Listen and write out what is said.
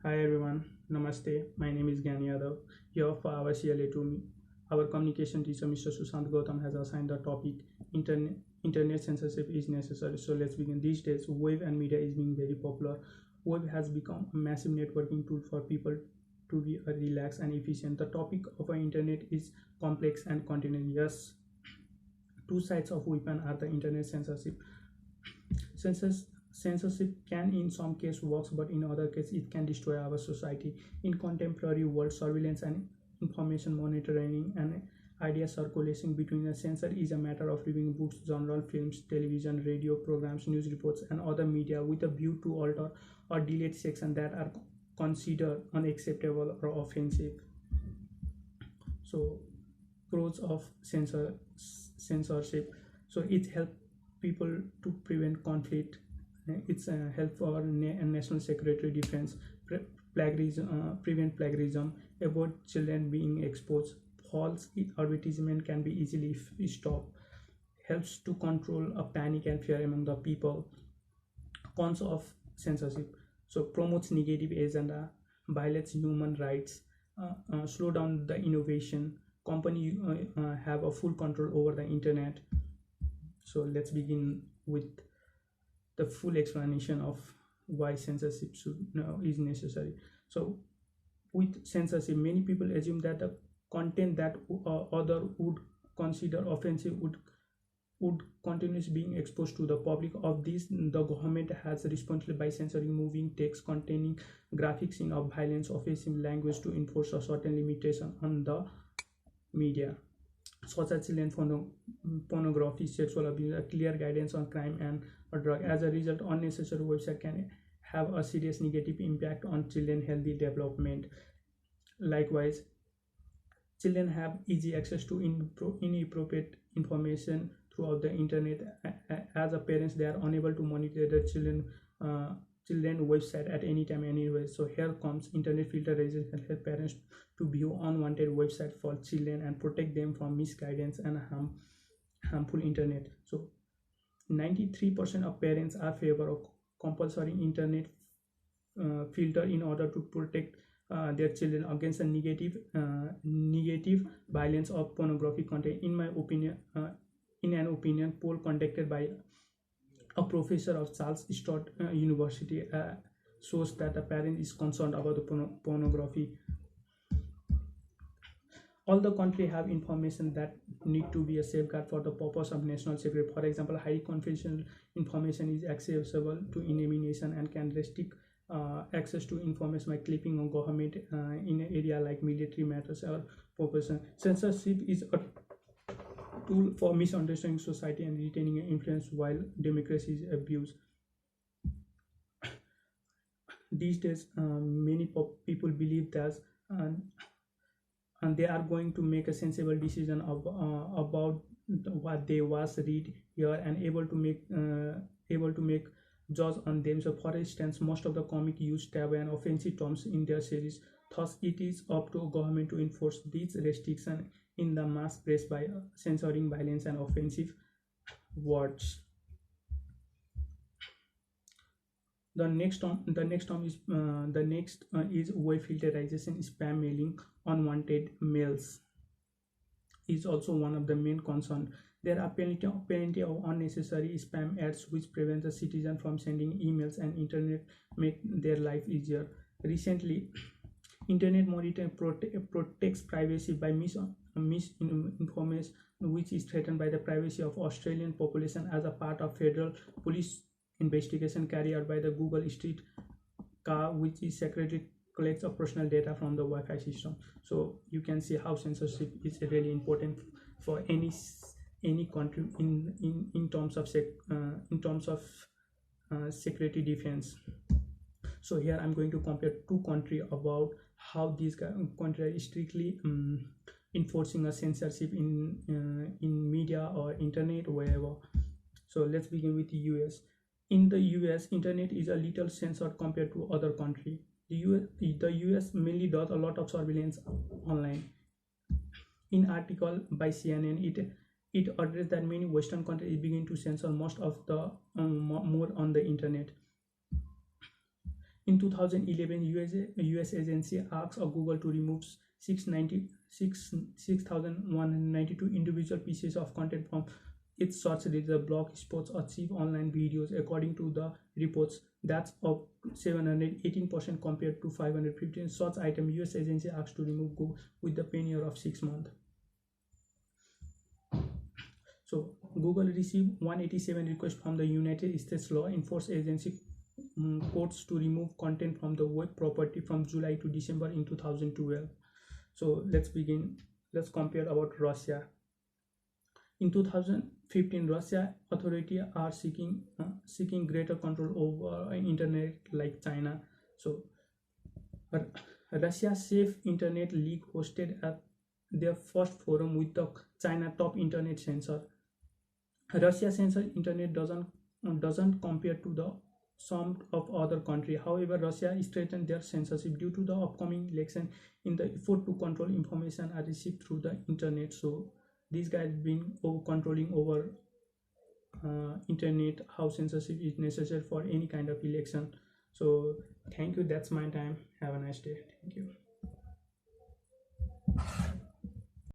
Hi everyone, Namaste. My name is Gyan Yadav. Here for our CLA to me. Our communication teacher, Mr. Sushant Gautam, has assigned the topic Internet censorship is necessary. So let's begin. These days, web and media is being very popular. Web has become a massive networking tool for people to be relaxed and efficient. The topic of our internet is complex and continuous. Two sides of weapon are the internet censorship. Censorship can in some cases work, but in other cases it can destroy our society. In contemporary world, surveillance and information monitoring and idea circulation between a censor is a matter of reviewing books, journal, films, television, radio programs, news reports, and other media with a view to alter or delete sections that are considered unacceptable or offensive. So pros of censorship. So it helps people to prevent conflict. It's help for national security defense, prevent plagiarism, avoid children being exposed. False advertisement can be easily stopped. Helps to control a panic and fear among the people. Cons of censorship. So promotes negative agenda, violates human rights, slow down the innovation. Company have a full control over the internet. So let's begin with the full explanation of why censorship is necessary. So with censorship, many people assume that the content that other would consider offensive would continue being exposed to the public. Of this, the government has responsibility by censoring moving text containing graphics in of violence, offensive language to enforce a certain limitation on the media, such as children pornography, sexual abuse, a clear guidance on crime and drug. As a result, unnecessary website can have a serious negative impact on children healthy development. Likewise, children have easy access to inappropriate information throughout the internet. As a parents, they are unable to monitor their children website at any time anywhere. So here comes internet filtration can help parents to view unwanted website for children and protect them from misguidance and harmful internet. So 93% of parents are favor of compulsory internet filter in order to protect their children against the negative violence of pornographic content. In my opinion, in an opinion poll conducted by a professor of Charles Sturt University, shows that a parent is concerned about the pornography. All the country have information that need to be a safeguard for the purpose of national security. For example, highly confidential information is accessible to enemy nation and can restrict access to information by clipping on government in an area like military matters or population. Censorship is a tool for misunderstanding society and retaining influence while democracy is abused. These days, many people believe that uh, and they are going to make a sensible decision about what they was read here and able to make judge on them. So for instance, most of the comic use taboo and offensive terms in their series. Thus it is up to government to enforce these restrictions in the mass press by censoring violence and offensive words. The next term is web filterization. Spam mailing, unwanted mails is also one of the main concerns. There are plenty of unnecessary spam ads which prevent the citizen from sending emails, and internet make their life easier. Recently, internet monitoring protects privacy by misinformation, which is threatened by the privacy of Australian population as a part of federal police investigation carried out by the Google Street car, which is secretly collects of personal data from the Wi-Fi system. So you can see how censorship is really important for any country in terms of security defense. So here I'm going to compare two countries about how these countries are strictly enforcing a censorship in media or internet or wherever. So let's begin with the US. In the US, internet is a little censored compared to other country. The US mainly does a lot of surveillance online. In article by CNN, it addressed that many Western countries begin to censor most of the more on the internet. In 2011, US agency asked Google to remove 6,192 individual pieces of content from its search result. Blog spots achieve online videos, according to the reports. That's up 718% compared to 515 such item. US agency asked to remove Google with the tenure of 6 months. So Google received 187 requests from the United States law enforcement agency courts to remove content from the web property from July to December in 2012. So let's begin. Let's compare about Russia. In 2015, Russia authorities are seeking greater control over internet like China. So Russia's Safe Internet League hosted at their first forum with the China top internet censor. Russia censored internet doesn't compare to the some of other countries. However, Russia strengthened their censorship due to the upcoming election in the effort to control information are received through the internet. So these guys been controlling over internet, how censorship is necessary for any kind of election. So thank you. That's my time. Have a nice day. Thank you.